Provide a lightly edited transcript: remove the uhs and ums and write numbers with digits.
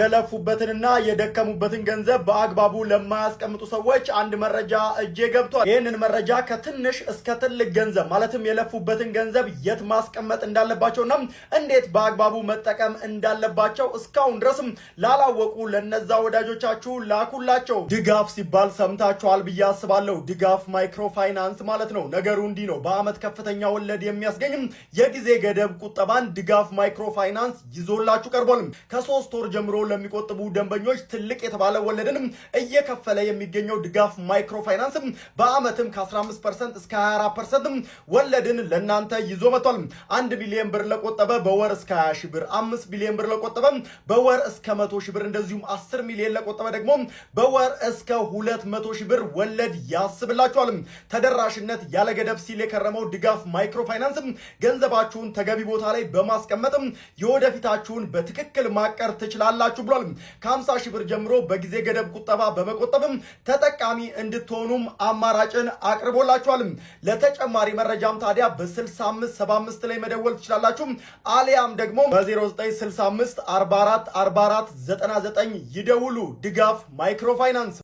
የለፉበትንና የደከሙበትን ገንዘብ በአግባቡ ለማያስቀምጡ ሰዎች አንድ መረጃ እጄ ገብቷል። ይህንን መረጃ ከትንሽ እስከ ትልቅ ገንዘብ ማለትም የለፉበትን ገንዘብ የት ማስቀመጥ እንዳለባቸውና እንዴት በአግባቡ መጠቀም እንዳለባቸው እስካሁን ድረስም ላላወቁ ለነዛ ወዳጆቻችሁ ላኩላቸው። ድጋፍ ሲባል ሰምታችኋል ብዬ አስባለሁ። ድጋፍ ማይክሮ ፋይናንስ ማለት ነው። ነገሩ እንዲህ ነው። በአመት ከፍተኛ ወለድ የሚያስገኝም የጊዜ ገደብ ቁጠባን ድጋፍ ማይክሮ ፋይናንስ ይዞላችሁ ቀርቧል። ከ3 ወር ጀምሮ ለሚቆጥቡ ደንበኞች ትልቅ የተባለ ወለድንም እየከፈለ የሚገኘው ድጋፍ ማይክሮ ፋይናንስ በአመትም ከ15% እስከ 24% ወለድን ለናንተ ይዞ መጥቷል። 1 ቢሊዮን ብር ለቆጠበ በወር እስከ 20 ሺህ ብር፣ 5 ቢሊዮን ብር ለቆጠበ በወር እስከ 100 ሺህ ብር፣ እንደዚሁም 10 ሚሊዮን ለቆጠበ ደግሞ በወር እስከ 200 ሺህ ብር ወለድ ያስብላችኋል። ተደራሽነት ያለ ገደብ ሲል የከረመው ድጋፍ ማይክሮ ፋይናንስ ገንዘባችሁን ተገቢ ቦታ ላይ በማስቀመጥ የወደፊታችሁን በትክክል ማቀር ትችላላችሁ ብሏል። ከ50 ሺህ ብር ጀምሮ በጊዜ ገደብ ቁጠባ በመቆጠብም ተጠቃሚ እንድትሆኑም አማራጭን አቅርቦላችኋል። ለተጨማሪ መረጃም ታዲያ በ6575 ላይ መደወል ትችላላችሁ። አሊያም ደግሞ በ0965 44 44 99 ይደውሉ። ድጋፍ ማይክሮ ፋይናንስ